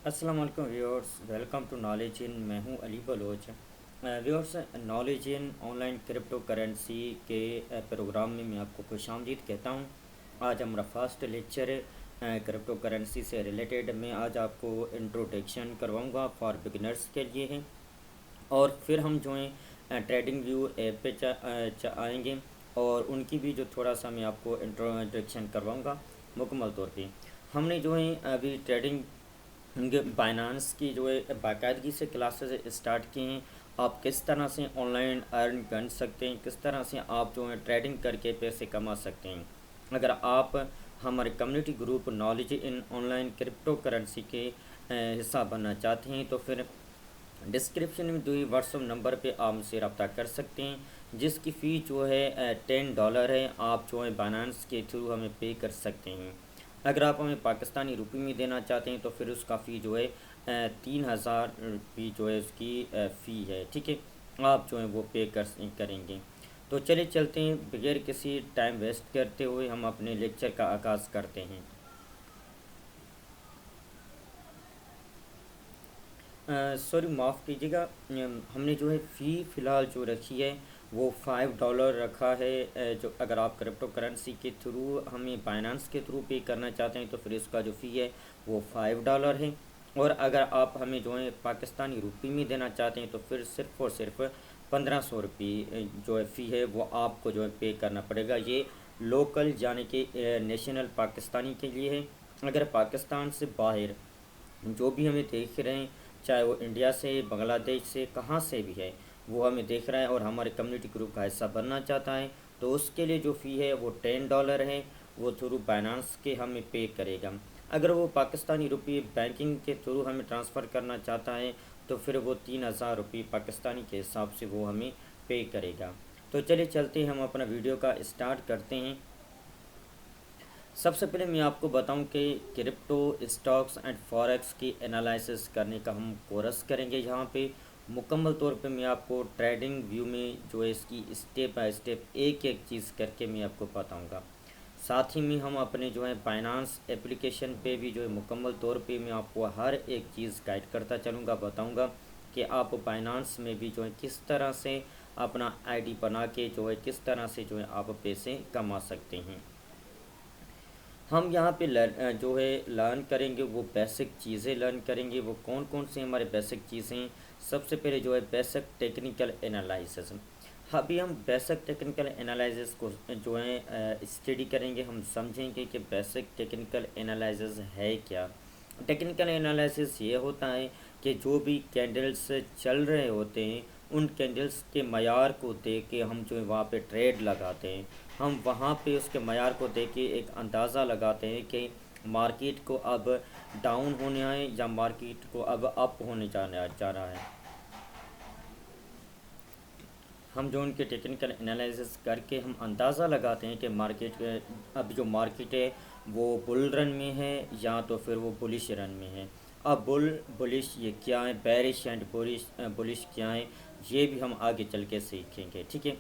अस्सलाम वालेकुम viewers, welcome to knowledge in. मैं हूं Ali Baloch. Viewers, knowledge in online crypto currency के प्रोग्राम में मैं आपको खुशामदीद कहता हूं। आज हमारा फर्स्ट लेक्चर है क्रिप्टो करेंसी से रिलेटेड। मैं आज आपको इंट्रोडक्शन करवाऊंगा फॉर बिगिनर्स के लिए है, और फिर हम जो है ट्रेडिंग व्यू ऐप पे आएंगे, और उनकी भी जो थोड़ा सा मैं आपको इंट्रोडक्शन करवाऊंगा मुकम्मल तौर पे। हमने जो है अभी ट्रेडिंग बाइनांस की जो है बाकायदगी से क्लासेस स्टार्ट किए हैं। आप किस तरह से ऑनलाइन अर्न कर सकते हैं, किस तरह से आप जो है ट्रेडिंग करके पैसे कमा सकते हैं। अगर आप हमारे community group knowledge in online crypto currency के हिस्सा बनना चाहते हैं, तो फिर डिस्क्रिप्शन में जो व्हाट्सअप नंबर पे आप मुझसे रब्ता कर सकते हैं, जिसकी फ़ीस जो है $10 है। आप जो है बाइनेंस के थ्रू हमें पे कर सकते हैं। अगर आप हमें पाकिस्तानी रुपये में देना चाहते हैं तो फिर उसका फ़ी जो है 3000 रुपये जो है उसकी फ़ी है। ठीक है, आप जो है वो पे करेंगे। तो चलिए चलते हैं, बगैर किसी टाइम वेस्ट करते हुए हम अपने लेक्चर का आगाज़ करते हैं। सॉरी, माफ़ कीजिएगा, हमने जो है फ़ी फ़िलहाल जो रखी है वो $5 रखा है। जो अगर आप क्रिप्टो करेंसी के थ्रू हमें बाइनेंस के थ्रू पे करना चाहते हैं तो फिर इसका जो फ़ी है वो $5 है। और अगर आप हमें जो है पाकिस्तानी रुपये में देना चाहते हैं तो फिर सिर्फ़ और सिर्फ 1500 रुपये जो है फ़ी है वो आपको जो है पे करना पड़ेगा। ये लोकल यानी कि नेशनल पाकिस्तानी के लिए है। अगर पाकिस्तान से बाहर जो भी हमें देख रहे हैं, चाहे वो इंडिया से, बांग्लादेश से, कहाँ से भी है, वो हमें देख रहा है और हमारे कम्युनिटी ग्रुप का हिस्सा बनना चाहता है, तो उसके लिए जो फ़ी है वो $10 है। वो थ्रू बाइनेंस के हमें पे करेगा। अगर वो पाकिस्तानी रुपये बैंकिंग के थ्रू हमें ट्रांसफ़र करना चाहता है तो फिर वो 3000 रुपये पाकिस्तानी के हिसाब से वो हमें पे करेगा। तो चलिए चलते हैं, हम अपना वीडियो का स्टार्ट करते हैं। सबसे पहले मैं आपको बताऊं कि क्रिप्टो, स्टॉक्स एंड फॉरेक्स की एनालिसिस करने का हम कोर्स करेंगे। यहाँ पे मुकम्मल तौर पे मैं आपको ट्रेडिंग व्यू में जो है इसकी स्टेप बाय स्टेप एक एक चीज़ करके मैं आपको बताऊंगा। साथ ही में हम अपने जो है बाइनांस एप्लीकेशन पे भी जो है मुकम्मल तौर पे मैं आपको हर एक चीज़ गाइड करता चलूँगा, बताऊँगा कि आप बाइनांस में भी जो है किस तरह से अपना आईडी बना के जो है किस तरह से जो है आप पैसे कमा सकते हैं। हम यहाँ पे जो है लर्न करेंगे वो बेसिक चीज़ें लर्न करेंगे। वो कौन कौन से हमारे बेसिक चीज़ें हैं? सबसे पहले जो है बेसिक टेक्निकल एनालिसिस। अभी हम बेसिक टेक्निकल एनालिसिस को जो है स्टडी करेंगे। हम समझेंगे कि बेसिक टेक्निकल एनालिसिस है क्या। टेक्निकल एनालिसिस ये होता है कि जो भी कैंडल्स चल रहे होते हैं उन कैंडल्स के मयार को देख के हम जो है वहाँ पे ट्रेड लगाते हैं। हम वहाँ पे उसके मयार को देख के एक अंदाज़ा लगाते हैं कि मार्केट को अब डाउन होने है या मार्केट को अब अप होने जाने जा रहा है। हम जो उनके टेक्निकल एनालिसिस करके हम अंदाज़ा लगाते हैं कि मार्केट अब जो मार्केट है वो बुल रन में है या तो फिर वो बुलिश रन में है। अब बुलिश ये क्या है, बेरिश एंड बुलिश बुलिश क्या है, ये भी हम आगे चल के सीखेंगे। ठीक है,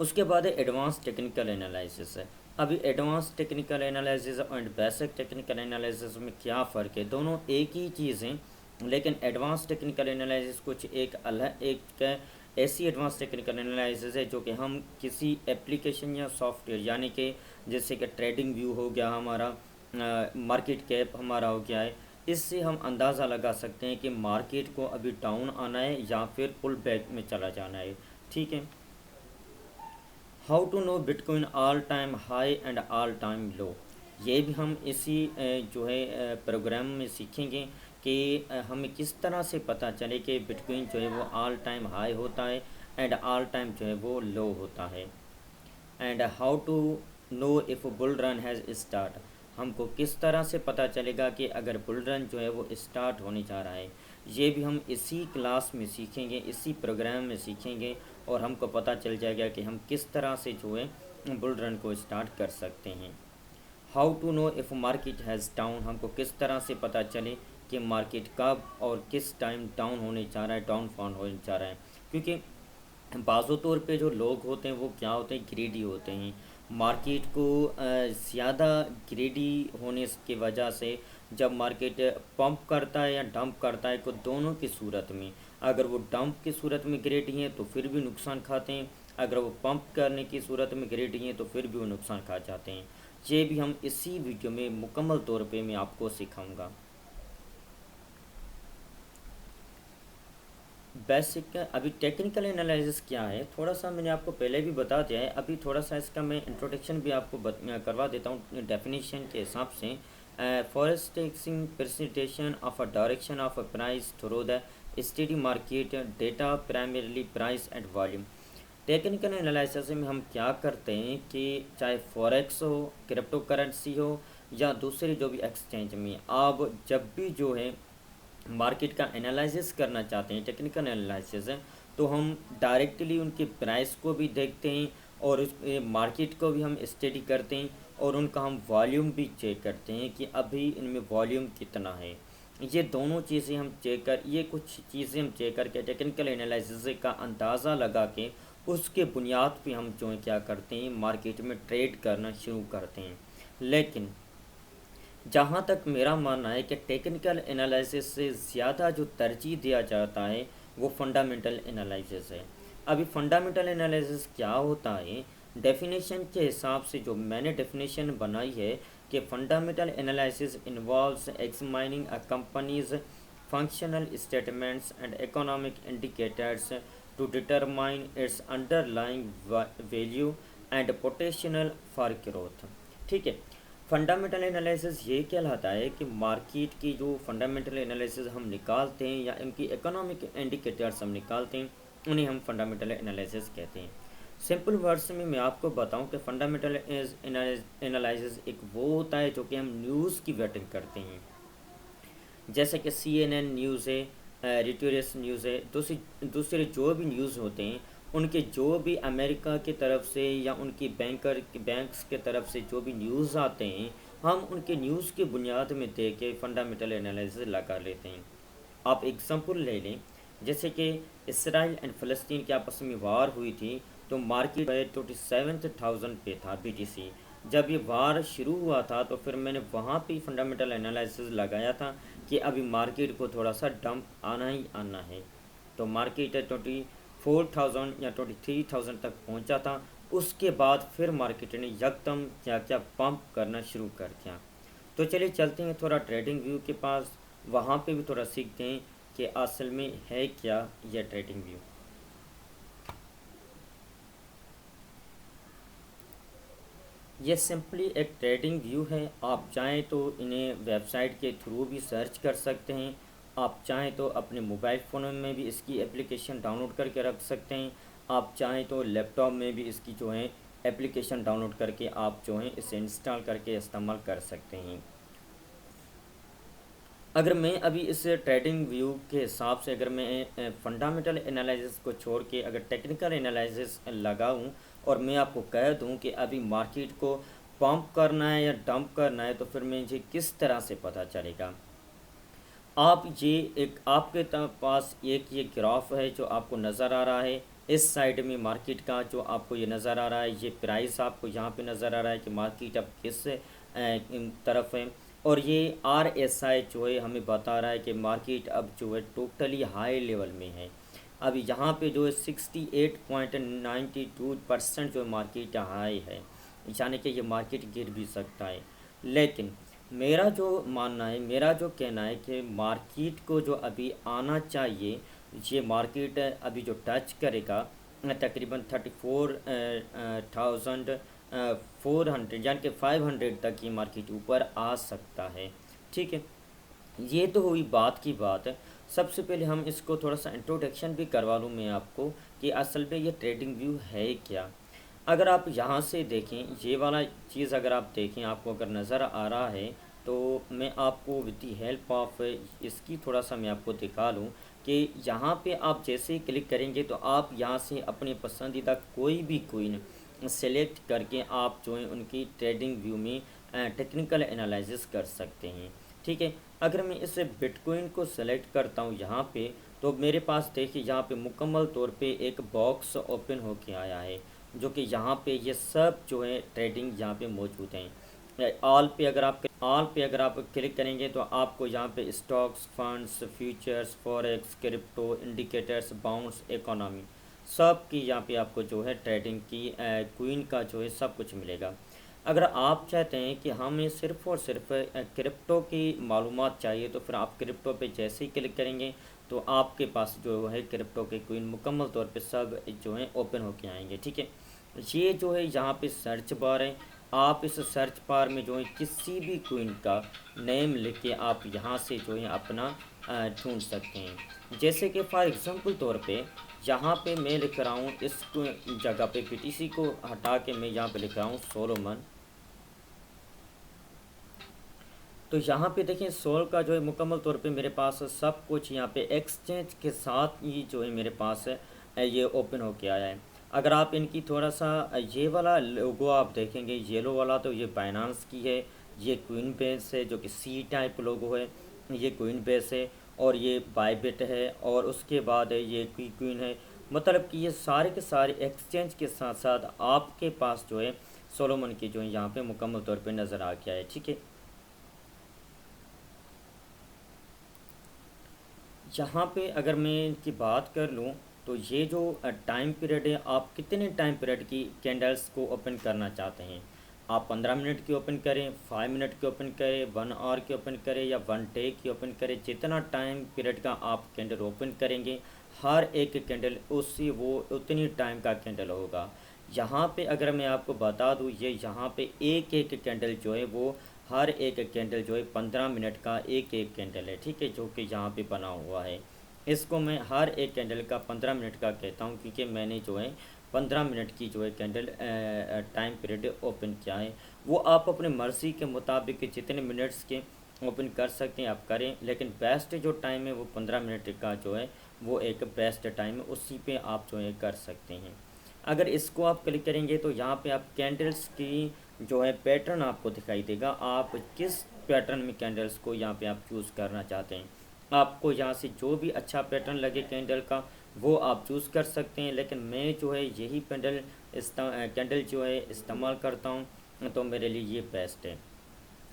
उसके बाद एडवांस टेक्निकल एनालिसिस है। अभी advance technical analysis and basic technical analysis में क्या फ़र्क है? दोनों एक ही चीज़ हैं, लेकिन एडवांस टेक्निकल एनालिसिस कुछ एक अलग एक ऐसी एडवांस टेक्निकल एनालिसिस है जो कि हम किसी एप्लीकेशन या सॉफ्टवेयर यानी कि जैसे कि ट्रेडिंग व्यू हो गया हमारा, मार्केट कैप हमारा हो गया है, इससे हम अंदाज़ा लगा सकते हैं कि मार्केट को अभी डाउन आना है या फिर पुल बैक में चला जाना है। ठीक है, how to know bitcoin all time high and all time low, ये भी हम इसी जो है प्रोग्राम में सीखेंगे कि हमें किस तरह से पता चले कि बिटकॉइन जो है वो ऑल टाइम हाई होता है एंड ऑल टाइम जो है वो लो होता है। And how to know if bull run has start, हमको किस तरह से पता चलेगा कि अगर बुल रन जो है वो स्टार्ट होने जा रहा है। ये भी हम इसी क्लास में सीखेंगे, इसी प्रोग्राम में सीखेंगे, और हमको पता चल जाएगा कि हम किस तरह से जो है बुल रन को स्टार्ट कर सकते हैं। How to know if market has down, हमको किस तरह से पता चले कि मार्केट कब और किस टाइम डाउन होने जा रहा है, डाउन फॉल होने जा रहा है। क्योंकि बाज़ो तौर पे जो लोग होते हैं वो क्या होते हैं, ग्रीडी होते हैं। मार्केट को ज़्यादा ग्रीडी होने की वजह से जब मार्केट पंप करता है या डंप करता है, तो दोनों की सूरत में, अगर वो डंप की सूरत में गिरेटी हैं तो फिर भी नुकसान खाते हैं, अगर वो पंप करने की सूरत में गिरेटी हैं तो फिर भी वो नुकसान खा जाते हैं। ये भी हम इसी वीडियो में मुकम्मल तौर पे मैं आपको सिखाऊंगा। बेसिक अभी टेक्निकल एनालिसिस क्या है, थोड़ा सा मैंने आपको पहले भी बता दिया है, अभी थोड़ा सा इसका मैं इंट्रोडक्शन भी आपको करवा देता हूँ डेफिनेशन के हिसाब से। Foresting presentation of a direction of a price through the study market data primarily price and volume. Technical analysis में हम क्या करते हैं कि चाहे फॉरेक्स हो, क्रिप्टो करेंसी हो, या दूसरी जो भी एक्सचेंज में आप जब भी जो है मार्केट का एनालिसिस करना चाहते हैं, टेक्निकल एनालिसिस है, तो हम डायरेक्टली उनके प्राइस को भी देखते हैं और उस मार्केट को भी हम स्टडी करते हैं और उनका हम वॉल्यूम भी चेक करते हैं कि अभी इनमें वॉल्यूम कितना है। ये दोनों चीज़ें हम चेक कर, ये कुछ चीज़ें हम चेक करके टेक्निकल एनालिसिस का अंदाज़ा लगा के उसके बुनियाद पे हम जो है क्या करते हैं, मार्केट में ट्रेड करना शुरू करते हैं। लेकिन जहाँ तक मेरा मानना है कि टेक्निकल एनालिसिस से ज़्यादा जो तरजीह दिया जाता है वो फंडामेंटल एनालिसिस है। अभी फंडामेंटल एनालिसिस क्या होता है, डेफिनेशन के हिसाब से जो मैंने डेफिनेशन बनाई है कि fundamental analysis involves examining a company's functional statements and economic indicators to determine its underlying value and potential for growth. ठीक है, फंडामेंटल एनालिसिस ये कहलाता है कि मार्केट की जो फंडामेंटल एनालिसिस हम निकालते हैं या इनकी इकोनॉमिक इंडिकेटर्स हम निकालते हैं, उन्हें हम फंडामेंटल एनालिसिस कहते हैं। सिंपल वर्ड्स में मैं आपको बताऊं कि फंडामेंटल एनालिसिस एक वो होता है जो कि हम न्यूज़ की वेटिंग करते हैं, जैसे कि CNN न्यूज़ है, रिटोरियस न्यूज़ है, दूसरे जो भी न्यूज़ होते हैं उनके जो भी अमेरिका की तरफ से या उनकी बैंक्स के तरफ से जो भी न्यूज़ आते हैं, हम उनके न्यूज़ की बुनियाद में देख के फंडामेंटल एनालिसिस लगा लेते हैं। आप एग्जांपल ले लें, जैसे कि इसराइल एंड फ़लस्तीन की आपस में वार हुई थी, तो मार्केट 27,000 पे था BTC। जब ये वार शुरू हुआ था तो फिर मैंने वहाँ पे फंडामेंटल एनालिसिस लगाया था कि अभी मार्केट को थोड़ा सा डंप आना ही आना है। तो मार्केट 24,000 या 23,000 तक पहुँचा था। उसके बाद फिर मार्केट ने यकदम क्या क्या पंप करना शुरू कर दिया। तो चलिए चलते हैं थोड़ा ट्रेडिंग व्यू के पास, वहाँ पे भी थोड़ा सीखते हैं कि असल में है क्या यह ट्रेडिंग व्यू। ये सिंपली एक ट्रेडिंग व्यू है। आप चाहें तो इन्हें वेबसाइट के थ्रू भी सर्च कर सकते हैं, आप चाहें तो अपने मोबाइल फ़ोन में भी इसकी एप्लीकेशन डाउनलोड करके रख सकते हैं, आप चाहें तो लैपटॉप में भी इसकी जो है एप्लीकेशन डाउनलोड करके आप जो है इसे इंस्टॉल करके इस्तेमाल कर सकते हैं। अगर मैं अभी इस ट्रेडिंग व्यू के हिसाब से अगर मैं फंडामेंटल एनालिसिस को छोड़ के अगर टेक्निकल एनालिसिस लगाऊं और मैं आपको कह दूं कि अभी मार्केट को पंप करना है या डंप करना है, तो फिर मुझे किस तरह से पता चलेगा। आप ये एक आपके पास एक ये ग्राफ है जो आपको नज़र आ रहा है, इस साइड में मार्केट का जो आपको ये नज़र आ रहा है, ये प्राइस आपको यहाँ पे नज़र आ रहा है कि मार्केट अब किस तरफ है, और ये RSI जो है हमें बता रहा है कि मार्केट अब जो है टोटली हाई लेवल में है। अभी यहाँ पे जो है 68.92% जो मार्केट हाई है, यानी कि ये मार्केट गिर भी सकता है। लेकिन मेरा जो मानना है, मेरा जो कहना है कि मार्केट को जो अभी आना चाहिए, ये मार्केट अभी जो टच करेगा तकरीबन 34,400 यानी कि 500 तक ये मार्केट ऊपर आ सकता है। ठीक है, ये तो हुई बात की बात है। सबसे पहले हम इसको थोड़ा सा इंट्रोडक्शन भी करवा लूँ मैं आपको कि असल में ये ट्रेडिंग व्यू है क्या। अगर आप यहाँ से देखें, ये वाला चीज़ अगर आप देखें, आपको अगर नज़र आ रहा है, तो मैं आपको विद दी हेल्प ऑफ इसकी थोड़ा सा मैं आपको दिखा लूँ कि यहाँ पे आप जैसे ही क्लिक करेंगे तो आप यहाँ से अपने पसंदीदा कोई भी कोइन सेलेक्ट करके आप जो है उनकी ट्रेडिंग व्यू में टेक्निकल एनालिसिस कर सकते हैं। ठीक है, अगर मैं इस बिटकॉइन को सेलेक्ट करता हूँ यहाँ पे, तो मेरे पास देखिए यहाँ पे मुकम्मल तौर पे एक बॉक्स ओपन होके आया है, जो कि यहाँ पे ये सब जो है ट्रेडिंग यहाँ पे मौजूद हैं। ऑल पे अगर आप क्लिक करेंगे तो आपको यहाँ पे stocks, funds, futures, forex, crypto, indicators, bounds, economy, सब की यहाँ पे आपको जो है ट्रेडिंग की क्वीन का जो है सब कुछ मिलेगा। अगर आप चाहते हैं कि हमें सिर्फ़ और सिर्फ क्रिप्टो की मालूमात चाहिए तो फिर आप क्रिप्टो पे जैसे ही क्लिक करेंगे तो आपके पास जो है क्रिप्टो के क्वीन मुकम्मल तौर पे सब जो है ओपन होके आएंगे। ठीक है, ये जो है यहाँ पे सर्च बार है, आप इस सर्च बार में जो है किसी भी क्वीन का नेम लिख के आप यहाँ से जो है अपना ढूंढ सकते हैं। जैसे कि फॉर एग्जांपल तौर पे यहाँ पे मैं लिख रहा हूँ इस जगह पे पीटीसी को हटा के मैं यहाँ पे लिख रहा हूँ सोलोमन। तो यहाँ पे देखें सोल का जो है मुकम्मल तौर पे मेरे पास सब कुछ यहाँ पे एक्सचेंज के साथ ही जो है मेरे पास ये ओपन होके आया है। अगर आप इनकी थोड़ा सा ये वाला लोगो आप देखेंगे येलो वाला तो ये बाइनांस की है, ये क्वीन बेस है जो कि सी टाइप लोगो है, ये क्वीन बेस है, और ये बायबिट है, और उसके बाद है ये क्वीन है। मतलब कि ये सारे के सारे एक्सचेंज के साथ साथ आपके पास जो है सोलोमन की जो है यहाँ पे मुकम्मल तौर पे नज़र आ गया है। ठीक है, यहाँ पे अगर मैं इनकी बात कर लूँ तो ये जो टाइम पीरियड है, आप कितने टाइम पीरियड की कैंडल्स को ओपन करना चाहते हैं। आप 15 मिनट की ओपन करें, 5 मिनट की ओपन करें, 1 आवर की ओपन करें, या 1 डे की ओपन करें, जितना टाइम पीरियड का आप कैंडल ओपन करेंगे हर एक कैंडल उसी वो उतनी टाइम का कैंडल होगा। यहाँ पे अगर मैं आपको बता दूँ, ये यहाँ पे एक एक कैंडल जो है वो हर एक कैंडल जो है 15 मिनट का एक एक कैंडल है। ठीक है, जो कि यहाँ पे बना हुआ है, इसको मैं हर एक कैंडल का 15 मिनट का कहता हूँ क्योंकि मैंने जो है 15 मिनट की जो है कैंडल टाइम पीरियड ओपन किया है। वो आप अपने मर्ज़ी के मुताबिक जितने मिनट्स के ओपन कर सकते हैं आप करें, लेकिन बेस्ट जो टाइम है वो 15 मिनट का जो है वो एक बेस्ट टाइम है, उसी पे आप जो है कर सकते हैं। अगर इसको आप क्लिक करेंगे तो यहाँ पे आप कैंडल्स की जो है पैटर्न आपको दिखाई देगा, आप किस पैटर्न में कैंडल्स को यहाँ पे आप चूज़ करना चाहते हैं। आपको यहाँ से जो भी अच्छा पैटर्न लगे कैंडल का वो आप चूज़ कर सकते हैं, लेकिन मैं जो है यही कैंडल जो है इस्तेमाल करता हूँ तो मेरे लिए ये बेस्ट है।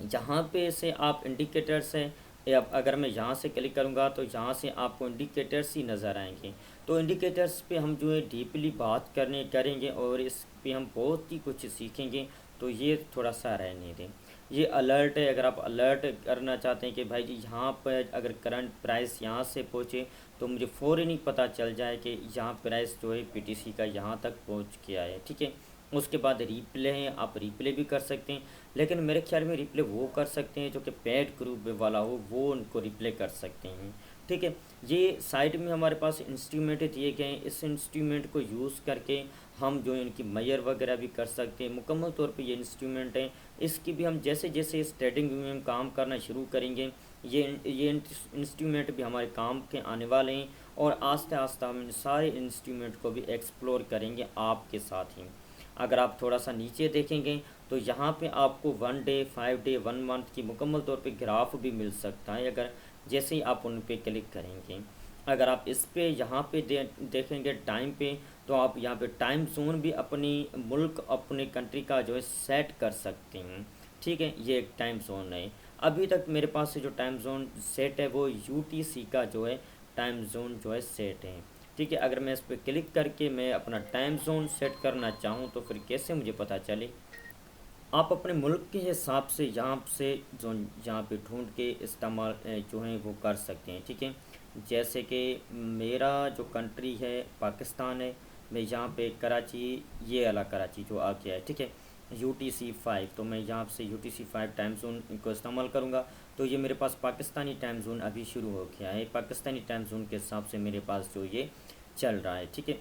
जहाँ पे से आप इंडिकेटर्स है, या अगर मैं यहाँ से क्लिक करूँगा तो यहाँ से आपको इंडिकेटर्स ही नज़र आएंगे। तो इंडिकेटर्स पे हम जो है डीपली बात करेंगे और इस पे हम बहुत ही कुछ सीखेंगे, तो ये थोड़ा सा रहने दें। ये अलर्ट है, अगर आप अलर्ट करना चाहते हैं कि भाई जी यहाँ पर अगर करंट प्राइस यहाँ से पहुँचे तो मुझे फ़ौरन ही पता चल जाए कि यहाँ प्राइस जो है पीटीसी का यहाँ तक पहुँच गया है। ठीक है, उसके बाद रिप्ले है, आप रिप्ले भी कर सकते हैं, लेकिन मेरे ख्याल में रिप्ले वो कर सकते हैं जो कि पेड ग्रुप वाला हो, वो उनको रिप्ले कर सकते हैं। ठीक है, ये साइड में हमारे पास इंस्ट्रूमेंट दिए गए हैं, इस इंस्ट्रूमेंट को यूज़ करके हम जो है इनकी मेजर वगैरह भी कर सकते हैं। मुकम्मल तौर पे ये इंस्ट्रूमेंट है, इसकी भी हम जैसे जैसे इस ट्रेडिंग में हम काम करना शुरू करेंगे ये इंस्ट्रूमेंट भी हमारे काम के आने वाले हैं, और आस्ते आस्ते हम इन सारे इंस्ट्रूमेंट को भी एक्सप्लोर करेंगे आपके साथ ही। अगर आप थोड़ा सा नीचे देखेंगे तो यहाँ पे आपको 1 डे, 5 डे, 1 मंथ की मुकम्मल तौर पे ग्राफ भी मिल सकता है, अगर जैसे ही आप उन पे क्लिक करेंगे। अगर आप इस पे यहाँ पे देखेंगे टाइम पे, तो आप यहाँ पे टाइम जोन भी अपनी मुल्क अपने कंट्री का जो है सेट कर सकते हैं। ठीक है, ये एक टाइम जोन है। अभी तक मेरे पास से जो टाइम जोन सेट है वो यूटीसी का जो है टाइम जोन जो है सेट है। ठीक है, अगर मैं इस पर क्लिक करके मैं अपना टाइम जोन सेट करना चाहूँ तो फिर कैसे मुझे पता चले। आप अपने मुल्क के हिसाब से यहाँ से जो यहाँ पे ढूंढ के इस्तेमाल जो है वो कर सकते हैं। ठीक है, जैसे कि मेरा जो कंट्री है पाकिस्तान है, मैं यहाँ पे कराची, ये वाला कराची जो आ गया है। ठीक है, UTC 5, तो मैं यहाँ से UTC 5 टाइम जोन को इस्तेमाल करूँगा तो ये मेरे पास पाकिस्तानी टाइम जोन अभी शुरू हो गया है। पाकिस्तानी टाइम जोन के हिसाब से मेरे पास जो ये चल रहा है। ठीक है,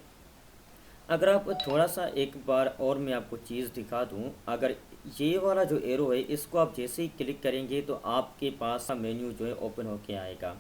अगर आप थोड़ा सा एक बार और मैं आपको चीज़ दिखा दूं, अगर ये वाला जो एरो है इसको आप जैसे ही क्लिक करेंगे तो आपके पास मेन्यू जो है ओपन होके आएगा।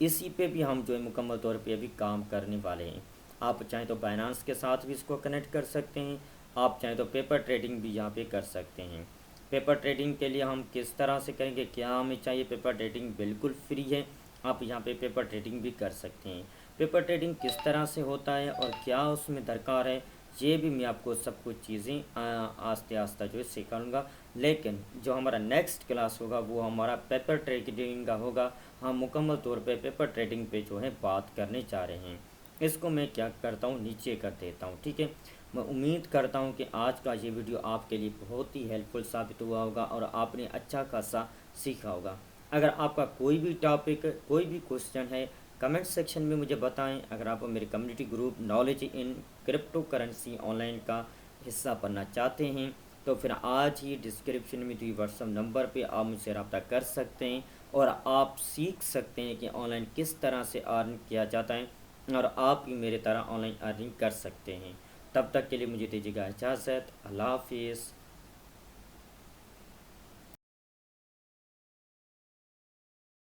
इसी पे भी हम जो है मुकम्मल तौर पे अभी काम करने वाले हैं। आप चाहें तो बाइनांस के साथ भी इसको कनेक्ट कर सकते हैं, आप चाहें तो पेपर ट्रेडिंग भी यहाँ पे कर सकते हैं। पेपर ट्रेडिंग के लिए हम किस तरह से करेंगे, क्या हमें चाहिए, पेपर ट्रेडिंग बिल्कुल फ्री है, आप यहाँ पे पेपर ट्रेडिंग भी कर सकते हैं। पेपर ट्रेडिंग किस तरह से होता है और क्या उसमें दरकार है, ये भी मैं आपको सब कुछ चीज़ें आस्ते आस्ते जो है सिखाऊंगा। लेकिन जो हमारा नेक्स्ट क्लास होगा वो हमारा पेपर ट्रेडिंग का होगा। हम मुकम्मल तौर पे पेपर ट्रेडिंग पे जो है बात करने जा रहे हैं। इसको मैं क्या करता हूँ, नीचे कर देता हूँ, ठीक है। मैं उम्मीद करता हूँ कि आज का ये वीडियो आपके लिए बहुत ही हेल्पफुल साबित हुआ होगा और आपने अच्छा खासा सीखा होगा। अगर आपका कोई भी टॉपिक, कोई भी क्वेश्चन है, कमेंट सेक्शन में मुझे बताएं। अगर आप मेरे community group knowledge in crypto currency online का हिस्सा बनना चाहते हैं तो फिर आज ही डिस्क्रिप्शन में दी व्हाट्सएप नंबर पे आप मुझसे रब्ता कर सकते हैं और आप सीख सकते हैं कि ऑनलाइन किस तरह से अर्न किया जाता है और आप भी मेरे तरह ऑनलाइन अर्निंग कर सकते हैं। तब तक के लिए मुझे दीजिएगा इजाज़त। अल्लाह हाफिज़।